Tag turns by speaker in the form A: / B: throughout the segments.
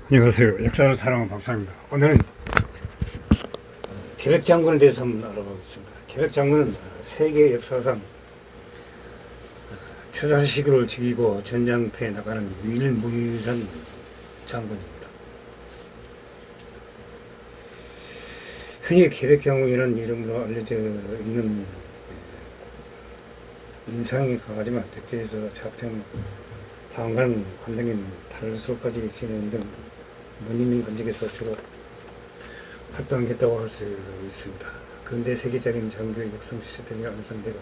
A: 안녕하세요. 역사를 사랑하는 박사입니다. 오늘은 계백장군에 대해서 한번 알아보겠습니다. 계백장군은 세계 역사상 처자식을 죽이고 전장터에 나가는 유일무이한 장군입니다. 흔히 계백장군이라는 이름으로 알려져 있는 인상이 강하지만 백제에서 자평, 다음가는 관당인 달솔까지 지내는 등 문인 관직에서 주로 활동했다고 할 수 있습니다. 근대 세계적인 장교 육성 시스템이 완성되고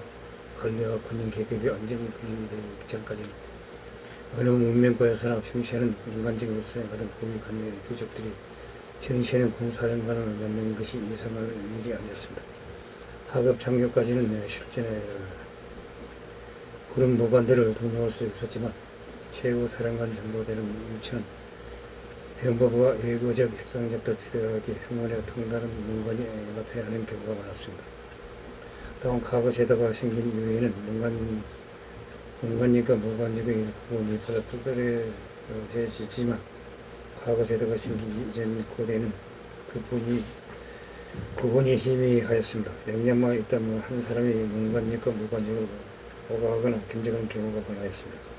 A: 관리와 군인 계급이 완전히 분리되기 전까지는 어느 문명과에서나 평시에는 민간직으로 수행하던 고위 관리 귀족들이 전시에는 군사령관을 맡는 것이 예상할 일이 아니었습니다. 하급 장교까지는 실전에 그런 무관대를 등록할 수 있었지만 최고 사령관 정도 되는 위치는 병법과 외교적 협상력도 필요하게 행원에 통달한 문관이 맡아야 하는 경우가 많았습니다. 또한 과거 제도가 생긴 이후에는 문관직과 무관직의 구분이 보다 두드러져지지만 과거 제도가 생기기 이전 고대는 구분이 희미하였습니다. 영장만 있다면 한 사람이 문관직과 무관직을 오가하거나 견적하는 경우가 많았습니다.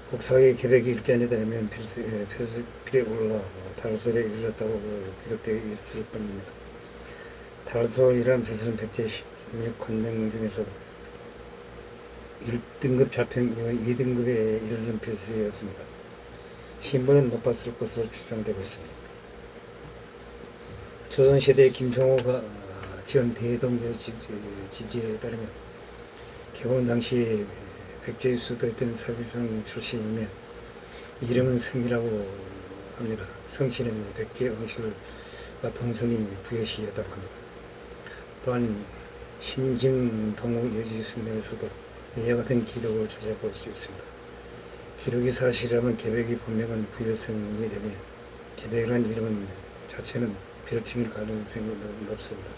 A: 국사의 계백이 일전에 되면 필에 올라 달솔에 이르렀다고 기록되어 있을 뿐입니다. 달솔이란 벼슬은 백제 16관명 중에서 1등급 자평 이후 2등급에 이르는 벼슬이었습니다. 신분은 높았을 것으로 추정되고 있습니다. 조선시대 김종호가 지은 대동여 지지에 따르면 개봉 당시 백제의 수도였던 사비성 출신이며 이름은 성이라고 합니다. 성씨는 백제 왕실과 동성인 부여시였다고 합니다. 또한 신증동호 여지승명에서도 이와 같은 기록을 찾아볼 수 있습니다. 기록이 사실이라면 계백이 본명은 부여성이 되며 계백이라는 이름은 자체는 별칭일 가능성이 높습니다.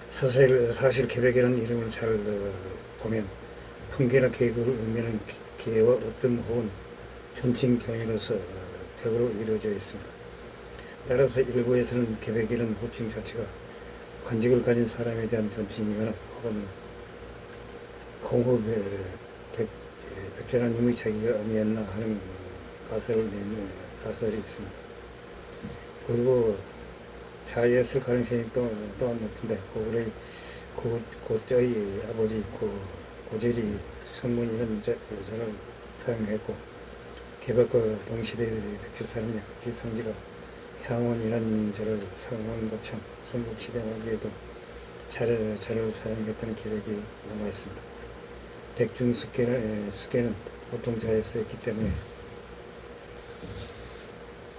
A: 사실 계백이라는 이름을 잘 보면 풍계나 계급을 의미하는 계와 어떤 혹은 존칭 변형으로서 벽으로 이루어져 있습니다. 따라서 일부에서는 계백이라는 호칭 자체가 관직을 가진 사람에 대한 존칭이거나 혹은 공후 백제라는 이름이 자기가 아니었나 하는 가설을 내는 가설이 있습니다. 그리고 자였을 가능성이 또한 높은데 고자의 아버지 고젤이 성문이라는 여자를 사용했고 계백과 동시대의 백제 사람이 지성지가 향원이라는 자를 사용한 것처럼 삼국시대 말기에도 자를 사용했다는 기록이 남아있습니다. 백중수계는 보통 자에 쓰였기 때문에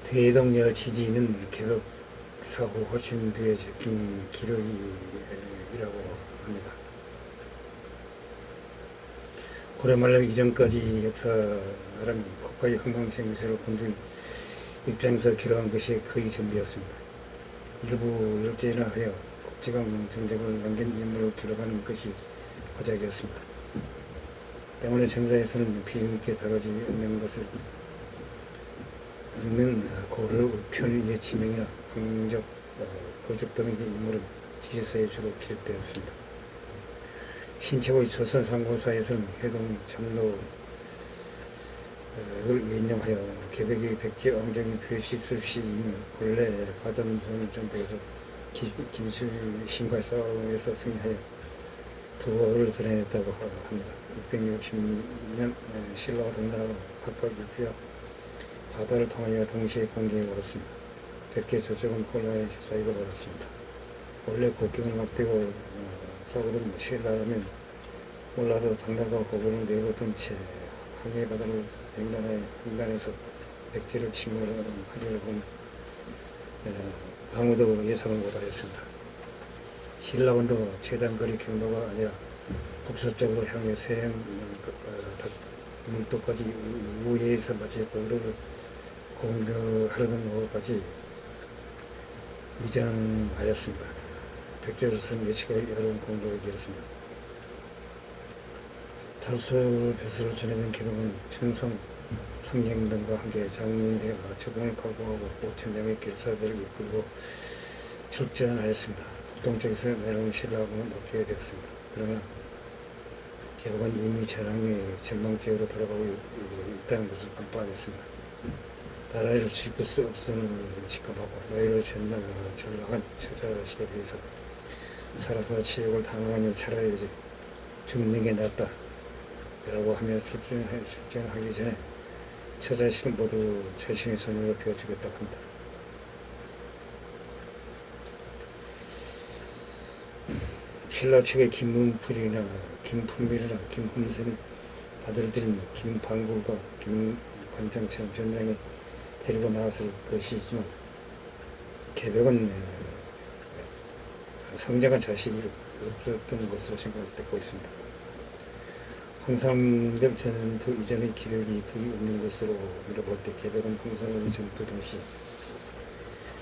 A: 대동여 지지는 계백 사후 훨씬 뒤에 적힌 기록이라고 합니다. 고려 말로 이전까지 역사란 국가의 흥망생쇠를 본주의 입장에서 기록한 것이 거의 전부였습니다. 일부 일제나 하여 국제강 정적을 남긴 인물을 기록하는 것이 고작이었습니다. 때문에 정사에서는 비중 있게 다루지 않는 것을 있는 고를 편의 지명이나 황족, 거족 등의 인물은 지리서에 주로 기록되었습니다. 신체의 조선 상고사에서는 해동 참로를 인용하여 계백의 백제 왕정의 표시 출시이며 본래 가담선을 전투해서 김술신과 싸움에서 승리하여 두각을 드러냈다고 합니다. 660년 신라와 당나라가 각각 6회 바다를 통하여 동시에 공격해 왔습니다. 백제 조정은 혼란에 휩싸이고 말았습니다. 원래 국경을 막대고 싸우던 신라라면 몰라도 당나라가 고구려를 내버둔 채 항해 바다를 횡단해서 백제를 침몰하는 하리를 보니 아무도 예상을 못하였습니다. 신라군도 최단거리 경로가 아니라 북서쪽으로 향해 서행 물도까지 우회에서 마치 고구려를 공격하려는 오후까지 위장하였습니다. 백제로서는 예측하기 어려운 공격이었습니다. 탈술 배설을 전해낸 개병은 충성 상령 등과 함께 장로에 대해 적응을 각오하고 5,000명의 길사들을 이끌고 출전하였습니다. 북동쪽에서 내려온 신라군은 막히게 되었습니다. 그러나 개복은 이미 전황이 전망지역으로 돌아가고 있다는 것을 깜빡했습니다. 나라를 지킬 수 없음을 직감하고 너희를 전락한 처자식에 대해서 살아서 치욕을 당하니 차라리 죽는 게 낫다 라고 하며 출전하기 전에 처자식을 모두 자신의 손으로 베어주겠다고 합니다. 신라 측의 김문필이나 김품밀이나 김흠순이 아들들인 김방굴과 김관장처럼 전장에 데리고 나왔을 것이지만 개벽은 성장한 자식이 없었던 것으로 생각되고 있습니다. 황산별 전투 이전의 기록이 거의 없는 것으로 밀어볼 때 개벽은 황산별 전투 당시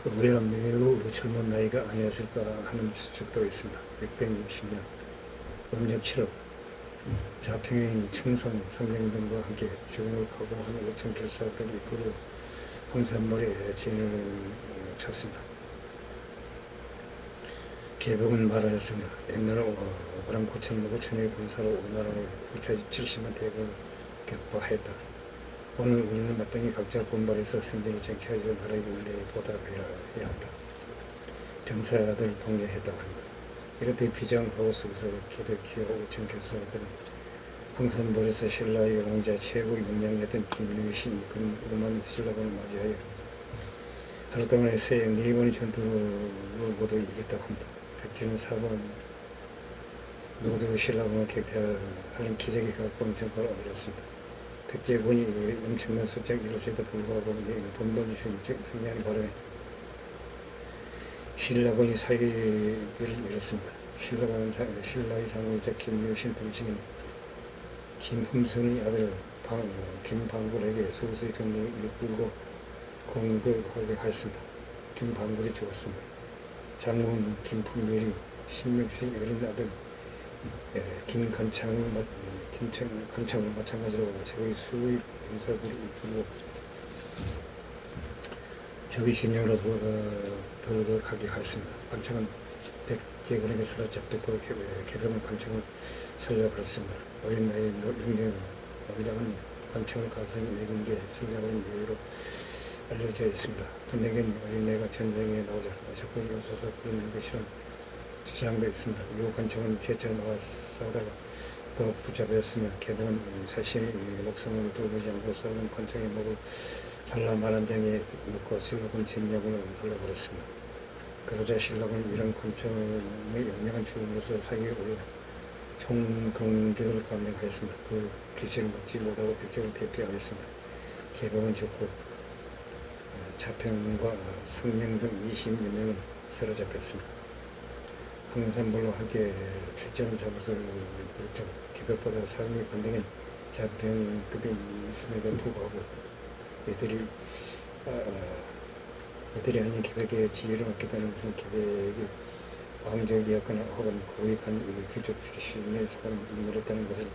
A: 우리가 매우 젊은 나이가 아니었을까 하는 추측도 있습니다. 660년 음력 7월 자평인 충성 상령들과 함께 죽음을 각오한 5천 결사들을 이끌고 황산몰에 진을 쳤습니다. 개벽은 말하였습니다. 옛날 오랑 고천무고 천의 군사로 오나라의 부차 70만 대군을 격파하였다. 오늘 우리는 마땅히 각자 분발해서 승리를 쟁취하여 나라의 원리에 보답해야 한다. 병사들 독려했다고 합니다. 이렇듯 비장 가오 속에서 개벽기와 5천 결사들은 황산벌에서 신라의 왕자 최고의 명량이었던 김유신이 이끄는 오만 신라군을 맞이하여 하루 동안에 네 번의 전투를 모두 이겼다고 합니다. 백제는 4번 모두 신라군을 격퇴하는 기적에 가까운 전과를 얻었습니다. 백제군이 엄청난 숫자를 이루어져도 불구하고 본번이 승리하는 바람에 신라군이 사기를 잃었습니다. 신라의 장군이자 김유신 동생인 김흠순의 아들 김방굴에게 소수의 병력을 이끌고 공격하게 하였습니다. 김방굴이 죽었습니다. 장군 김품밀이 16세 어린 아들 김관창을 마찬가지로 적의 수의 병사들을 이끌고 적의 진영으로 돌아가게 하였습니다. 관창은 백제군에게 사로잡혔고 개병은 관창을 살려버렸습니다. 어린 나이에 영령은 관창을 가슴에 매긴 게 승리하는 이유로 알려져 있습니다. 군에겐 어린애가 전쟁에 나오자 적군이 없어서 그러는 것이란 주장도 있습니다. 이후 관창은 재차 나와 싸우다가 또 붙잡혔으며 개병은 자신의 목숨을 돌보지 않고 싸우는 관창의 목을 잘라 말한장에 묶어 신라군 진영으로 돌려버렸습니다. 그러자 신라군은 이런 관창의 영명한 죽음으로써 사기에 올라 총공격을 감행하였습니다. 그 기치를 먹지 못하고 백제를 대피하였습니다. 개병은 죽고 자평과 상명 등 20여 명은 사로잡혔습니다. 황산벌로 함께 출전을 잡아서 개벽보다 상위 관등인 자평급이 있음에도 불구하고 이들이 아닌 개벽의 지위를 맡겠다는 것은 개벽의 왕족이었거나 혹은 고위 귀족 출신의 속한 인물이었다는 것을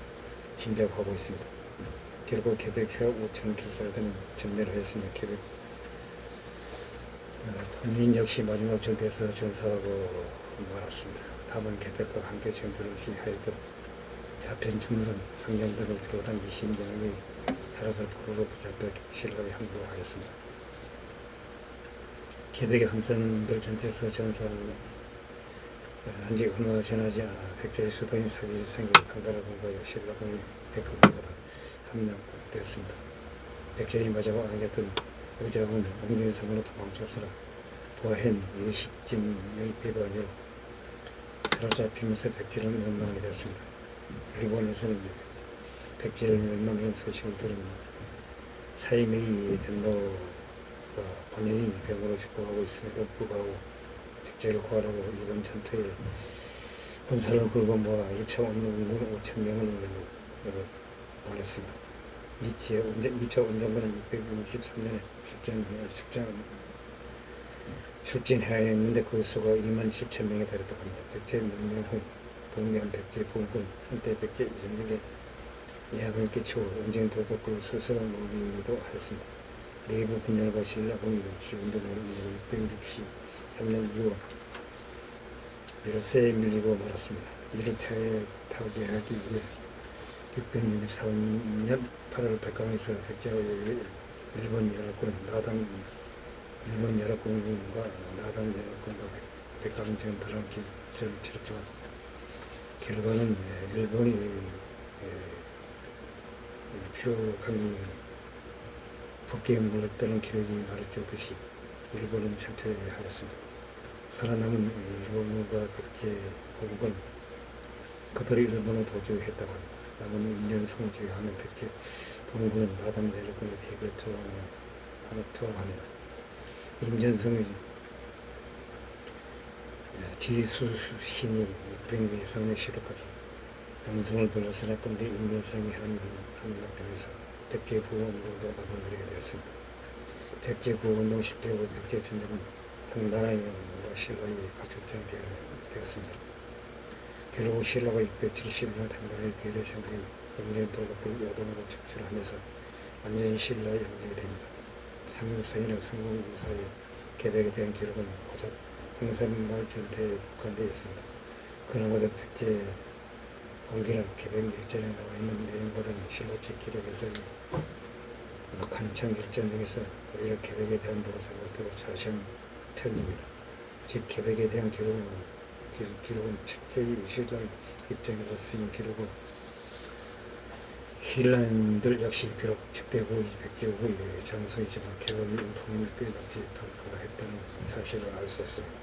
A: 짐작하고 있습니다. 결국 개벽회와 5천 길사들은 전멸을 하였으며 개벽 본인 역시 마지막 전투에서 전사하고 말았습니다. 다만 개벽과 함께 전투를 시하였던 자평 충성 상령 등을 비롯한 20명이 살아서 포로로 붙잡혀 신라에 항복하였습니다. 개벽의 황산별 전투에서 전사한 지 얼마 지나지 않아 백제의 수도인 사기상에 당달하고 신라군이 백급보다 함락되었습니다. 백제의 마지막 왕이었던 의자군 옹진성으로 도망쳤으나 보아hen 외식진의 배반으로 사로잡히면서 백제를 멸망하게 되었습니다. 일본에서는 백제를 멸망하는 소식을 들은 사이메이 덴노가 본인이 병으로 죽어가고 있음에도 불구하고 백제를 구하려고 일본 전투에 군사를 끌고 모아 1차 원정군 5,000명을 보냈습니다. 2차 원정군은 663년에 출진해야 했는데 그 수가 27,000명에 달했다고 합니다. 백제 멸망 후 봉기한 백제 봉군 한때 백제 전쟁에 예약을 끼치고 운전 도덕을 수술을 오기도 하였습니다. 내부 분열과 신라군이 기운 등으로 663년 2월 열세에 밀리고 말았습니다. 이를 타개하기 위해 664년 8월 백강에서 백제와 일본 연합군과 나당 연합군과 백강전투라는 전을 치렀지만 결과는 일본이 표강이 북계에 물렀다는 기록이 말해주듯이 일본은 참패하였습니다. 살아남은 일본군과 백제 고국은 그들이 일본을 도주했다고 합니다. 남은 인전성을 제외하면 백제 동군은 나당 연합군에 대거 투항합니다. 인전성의 지수신이 663년 10월까지 남성을 불렀으나 근데 인전성이 함락되면서 백제 구호운동도 막을 내리게 되었습니다. 백제 구호운동 실패 후 백제 전쟁은 당나라와 신라의 가축장이 되었습니다. 결국 신라가 670년 당나라의 괴뢰 정부인 음련 도덕을 요동으로 축출하면서 완전히 신라의 영역이 됩니다. 삼국사이나 삼국사의 계백에 대한 기록은 고작 홍산말 전투에 국한되어 있습니다. 그나마도 백제 공기나 계백 일전에 나와 있는 내용보다는 신라책 기록에서 간청 일전 등에서 오히려 계백에 대한 묘사가 더 자세한 편입니다. 즉 계백에 대한 기록은 철저히 신라의 입장에서 쓰인 기록으로 신라인들 역시 비록 책대고 백제국의 장소이지만 계백의 인품을 꽤 높이 평가했다는 사실을 알 수 있습니다.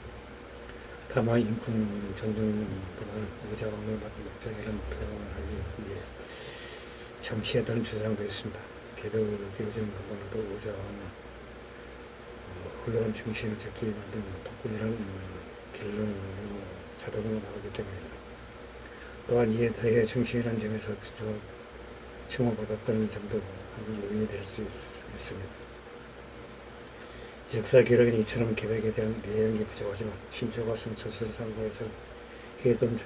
A: 다만 인품 정도보다는 의자왕을 맡은 목장이라는 표현을 하기 위해 정치했다는 주장도 있습니다. 계백을 띄워주는 것만으로도 의자왕은 훌륭한 중심을 적게 만든 독군이라는 결론으로 자동으로 나오기 때문입니다. 또한 이에 더해 중심이라는 점에서 칭호받았다는 점도 한 요인이 될 수 있습니다. 역사 기록은 이처럼 계백에 대한 내용이 부족하지만 신조가 쓴 조선상고에서는 해동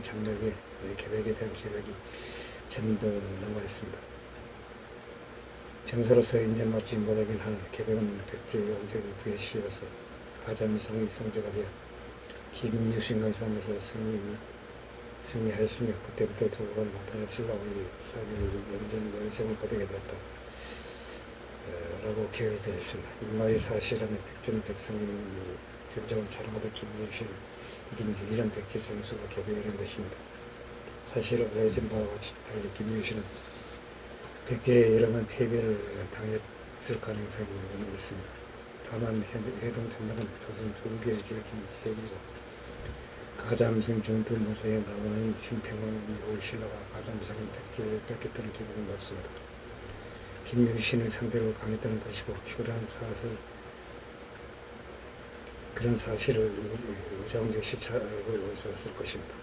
A: 장력에 계백에 대한 기록이 좀 더 남아있습니다. 정서로서 인정받지 못하긴 하나 계백은 백제 왕족의 부여시로서 가자미성의 성조가 되어 김유신과 싸움에서 승리하였으며 그때부터 두고가 나타난 신라의 사비 연성을 거두게 되었다 라고 기록되어 있습니다. 이 말이 사실이라면 백제는 백성의 전쟁을 자랑하던 김유신을 이긴 유일한 백제 장수가 계백이라는 것입니다. 사실 알려진 바와 같이 달리 김유신은 백제에 여러 번 패배를 당했을 가능성이 있습니다. 다만 해동 전략은 조선 조국에 지어진 지적이고 가잠승 전투 모서에 나오는 심평원 이후 신라가 가잠승을 백제에 뺏겼다는 기록은 없습니다. 김유신을 상대로 강했다는 것이고 그런 사실을 의자왕 역시 잘 알고 있었을 것입니다.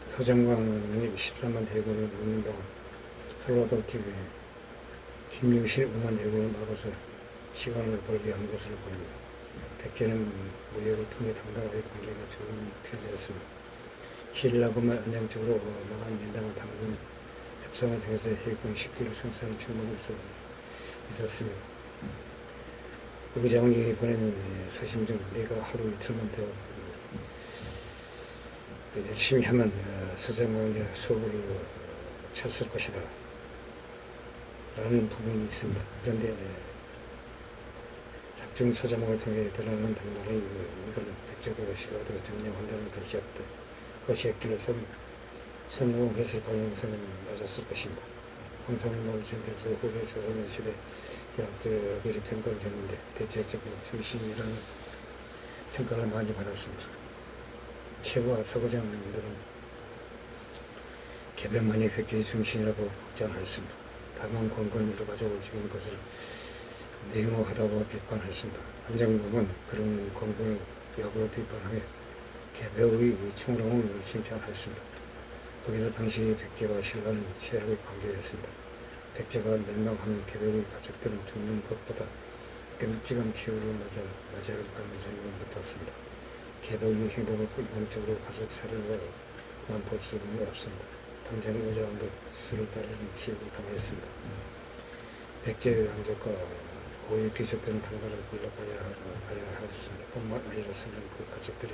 A: 서정광의 13만 대군을 놓는 동안 한라도 김유신의 5만 대군을 막아서 시간을 벌게 한 것으로 보입니다. 백제는 무역을 통해 당나라와의 관계가 좋은 편이었습니다. 신라군만 안정적으로 막아낸다면 당군 협상을 통해서 해군 10기를 생산할 충분히 있었습니다. 의장이 보낸 서신 중 내가 하루 이틀만 더 열심히 하면 서정광의 속을 쳤을 것이다 라는 부분이 있습니다. 그런데 작중 소자목을 통해 드러나는 당나라의 의도는 백제도 신라도 점령한다는 것이 없다. 그것이 없기를 성공했을 가능성은 낮았을 것입니다. 황산몰 전투에서 후대 조선 시대 양떼들이 평가를 했는데 대체적으로 중심이라는 평가를 많이 받았습니다. 최고와 서구장들은 계백만이 백제의 중심이라고 걱정하였습니다. 다만 권고는 여러 가족을 죽인 것을 냉혹하다고 비판했습니다. 안정범은 그런 권고를 역으로 비판하며 계백의 충성을 칭찬하였습니다. 거기다 당시 백제와 신라는 최악의 관계였습니다. 백제가 멸망하면 계백의 가족들은 죽는 것보다 끔찍한 치유를 맞이할 가능성이 높았습니다. 계백의 행동을 일방적으로 가족 살해로 볼 수는 없습니다. 당장 의자왕도 수를 따르는 지역을 당했습니다. 백제 왕족과 고위 귀족들은 당나라를 가야 하였습니다. 뿐만 아니라 설령 그 가족들이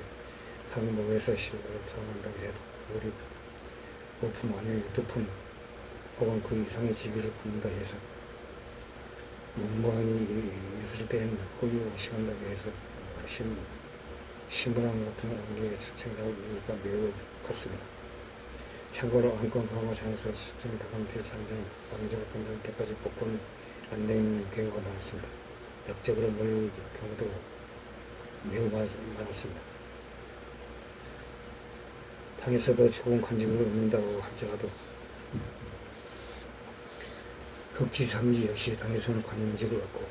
A: 항목에서 신라를 투항한다고 해도 우리 5품 아니면 2품 혹은 그 이상의 직위를 받는다 해서 문무왕이 있을 때에는 호위を시간다고 해서 신분왕 같은 왕계의 숙청당하기가 매우 컸습니다. 참고로 안건 강화 장에서 숙청당한 대상자는 왕조가 끝날 때까지 복권이 안 되는 경우가 많았습니다. 역적으로 몰릴 경우도 매우 많았습니다. 당에서도 좋은 관직을 얻는다고 할지라도 흑지 상지 역시 당에서는 관직을 얻고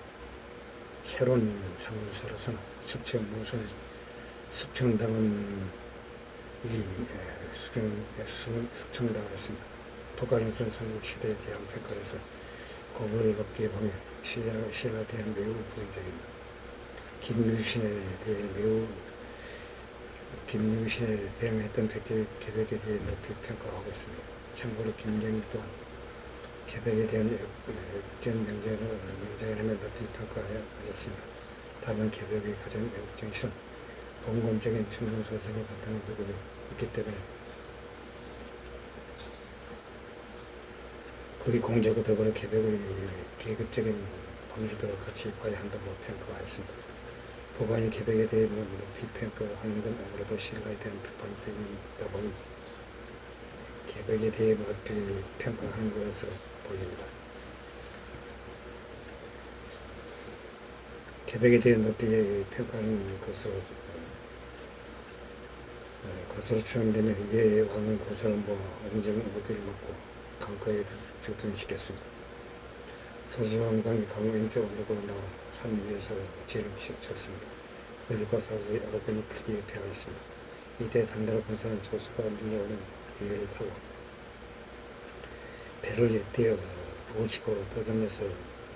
A: 새로운 삶을 살아서는 숙청당은 숙청당했습니다. 북한에서는 삼국시대에 대한 평가에서 고구를 높게 보며 신라에 대한 매우 부정적입니다. 김유신에 대응했던 백제 계백에 대해 높이 평가하고 있습니다. 참고로 김경일 또한 계백에 대한 역전 명제하며 높이 평가하였습니다. 다만 계백의 가장 애국정신은 봉건적인 충동사상의 바탕을 두고 있기 때문에 거기 공작과 더불어 계백의 계급적인 본질도 같이 봐야 한다고 평가하였습니다. 보관이 계백에 대해 높이 평가하는 건 아무래도 신라에 대한 비판적이다 보니 계백에 대해 높이 평가하는 것으로 보입니다. 계백에 대해 높이 평가하는 것으로 추정되면 이에 왕은 고사람과 옹정은 어귀를 먹고 강가에 죽둔시켰습니다. 소주왕방이 강우 왼쪽 언덕으로 나와 산 위에서 죄를 쳤습니다. 그들과 싸워서 어근이 크게 베어있습니다. 이때 당나라 군사는 조수가 밀려오는 기회를 타고 배를 엿대어 북을 치고 떠들면서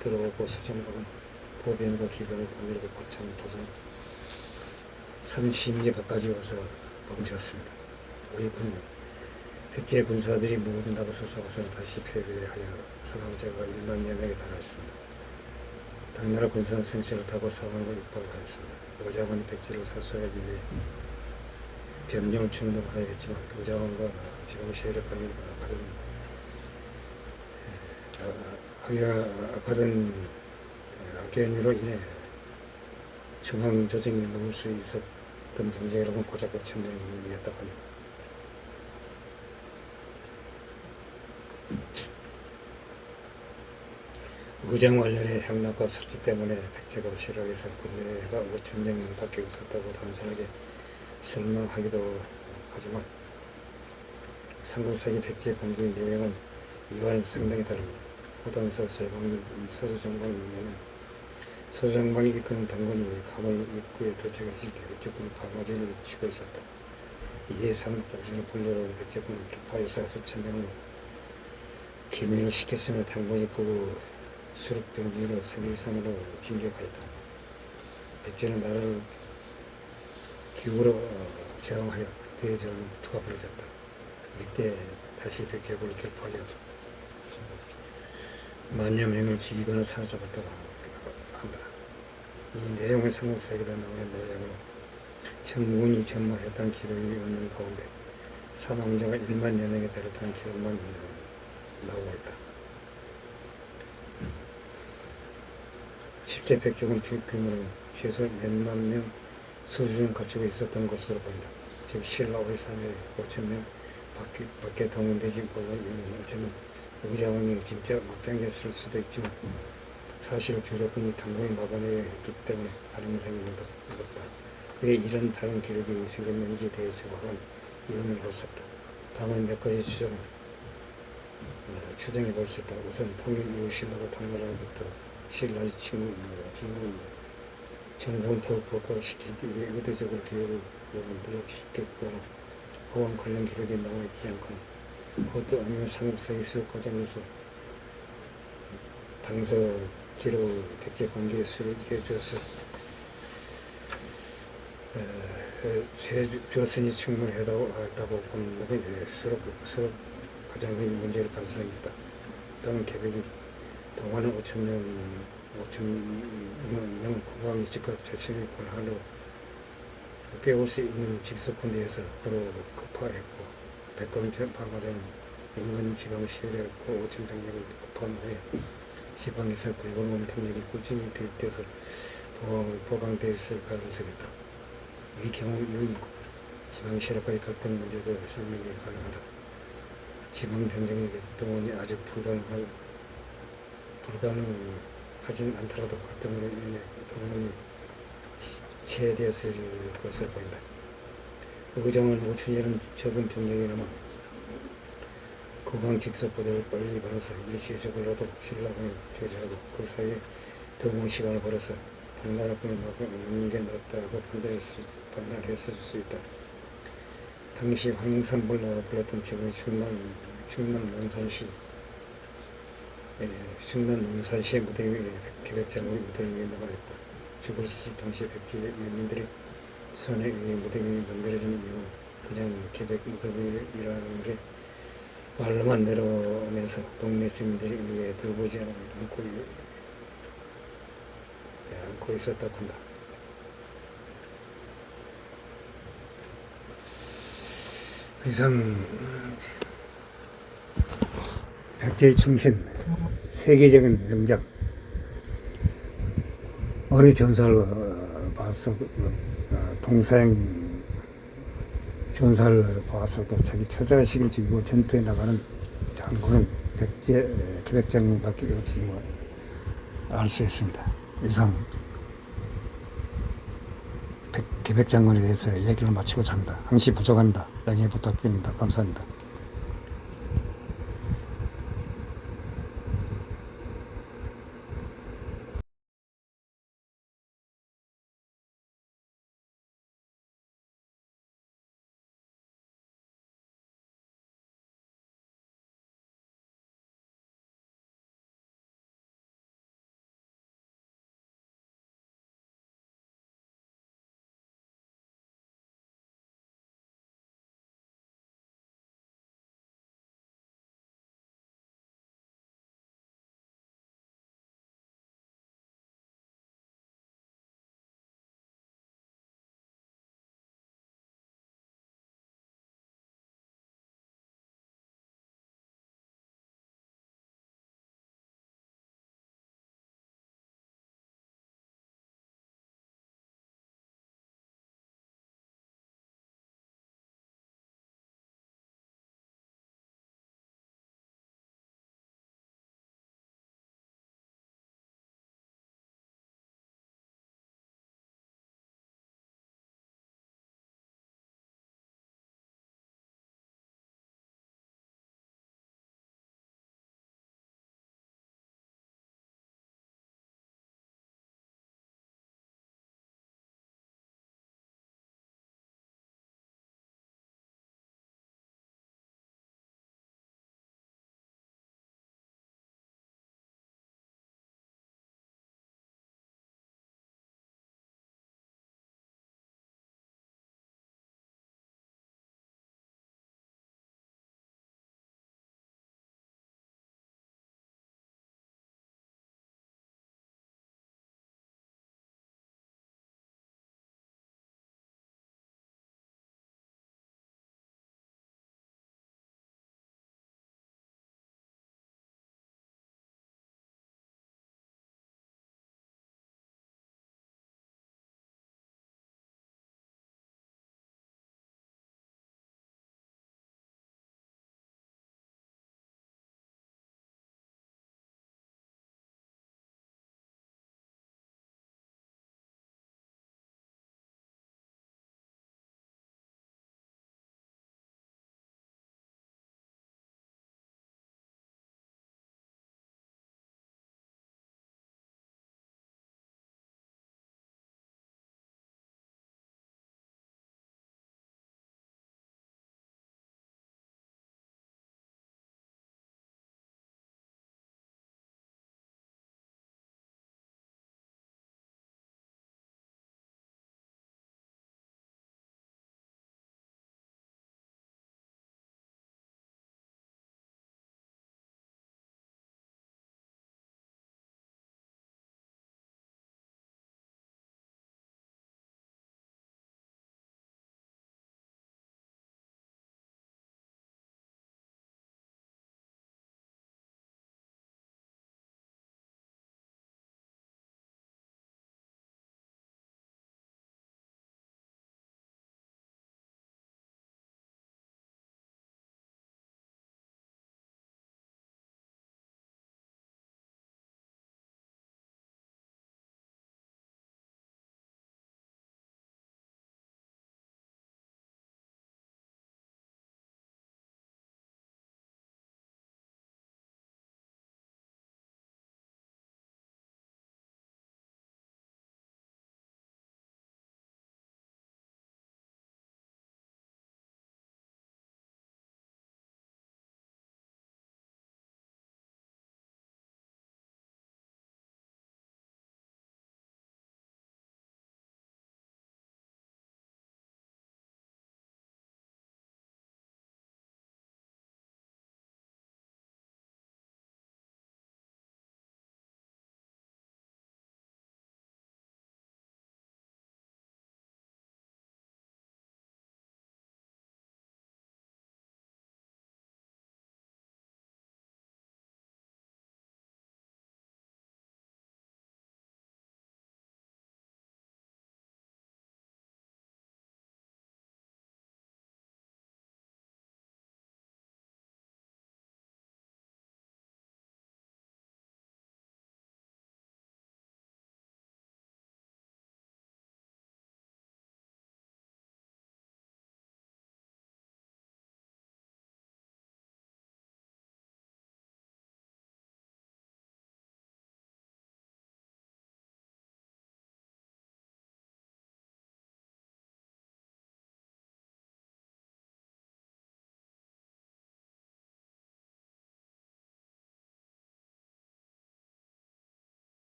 A: 들어오고 소정방은 보병과 기병을 공유하고 고참 도전 산 시민의 밖까지 와서 멈췄습니다. 우리 백제 군사들이 모두 나가서 다시 패배하여 사망자가 1만여 명에 달했습니다. 당나라 군사는 승세를 타고 사망을 입박하였습니다. 의자왕은 백제를 사수하기 위해 병력을 충동하려 했지만 의자왕과 지방 세력 간의 악하던 악연으로 인해 중앙 조정이 머물 수 있었던 경제력은 고작 5,000명이었다고 합니다. 의정 관련의 향락과 살기 때문에 백제가 실학에서 군대가 5,000명밖에 없었다고 단순하게 설명하기도 하지만 삼국사기 백제 공격의 내용은 이와는 상당히 다릅니다. 호담에서 서정방이 이끄는 당군이 강의 입구에 도착했을 때 백제군이 방어진을 치고 있었다. 이에 삼국작전을 불러 백제군을 격파해서 수천 명을 기밀을 시켰으며 당군이 그 수륙병기로 3일 이상으로 징격하였다. 백제는 나라를 기후로 저항하여 대전투가 벌어졌다. 이때 다시 백제군을 격파하여 만여 명을 죽이거나 사로잡았다고 한다. 이 내용은 삼국사기에 나오는 내용으로 정문이 전마했다는 기록이 없는 가운데 사망자가 1만여 명에 달했다는 기록만 나오고 있다. 실제 백제군 규모는 최소 몇만 명 수준을 갖추고 있었던 것으로 보인다. 즉 신라 5.3에 5,000명 밖에 동원되지 못한 이유는 어쩌면 의자왕이 진짜 막장이었을 수도 있지만 사실 주력군이 당군을 막아내야 했기 때문에 가능성이 높다. 왜 이런 다른 기록이 생겼는지에 대해 정확한 이유는 볼 수 없다. 다만 몇 가지 추정해 볼 수 있다. 우선 통일 이후 신라가 당나라로부터 신라의 정부를 더욱 복각시키기 위해 의도적으로 기록을 누락시켰거나 혹은 관련 기록이 나와 있지 않거나 그것도 아니면 삼국사의 수록 과정에서 당서 기록을 백제 관계에 수록해 줘서 조선이 충분하다고 보는 것이 서로 가장의 문제를 가능성이 있다. 또는 계획이 동안은 5천 명의 국왕이 즉각 자신의 권한으로 배울 수 있는 직속권 대해서 바로 급파했고 백광전 방어자는 인근 지방 시해했고 5천 병력을 급파한 후에 지방에서 굵은 병력이 꾸준히 대입돼서 보강되었을 가능성이 있다. 이 경우 이 지방 세력과의 갈등 문제도 설명이 가능하다. 지방 병력의 동원이 아주 불가능하진 않더라도 갈등으로 인해 동원이 지체되었을 것으로 보인다. 의정은 5천여는 적은 병력이나마 국왕 직속부대를 빨리 벌어서 일시적으로라도 신라군을 저지하고 그 사이에 더운 시간을 벌어서 당나라군을 막는 게 낫다고 판단했을 수 있다. 당시 황산불로 불렀던 지금 충남 농산시의 무대 위에 계백장군 무대 위에 남아있다. 죽었을 당시 백제 유민들이 손에 의해 무대 위에 만들어진 이후 그냥 계백 무대 위라는 게 말로만 내려오면서 동네 주민들이 위에 돌보지 않고 있었다고 한다. 이상 백제의 충신 세계적인 명작 어리 전사를 봤어도 동사양 전사를 보았어도 자기 처자식을 죽이고 전투에 나가는 장군은 계백장군밖에 없음을 알 수 있습니다. 이상 계백장군에 대해서 얘기를 마치고자 합니다. 항시 부족합니다. 양해 부탁드립니다. 감사합니다.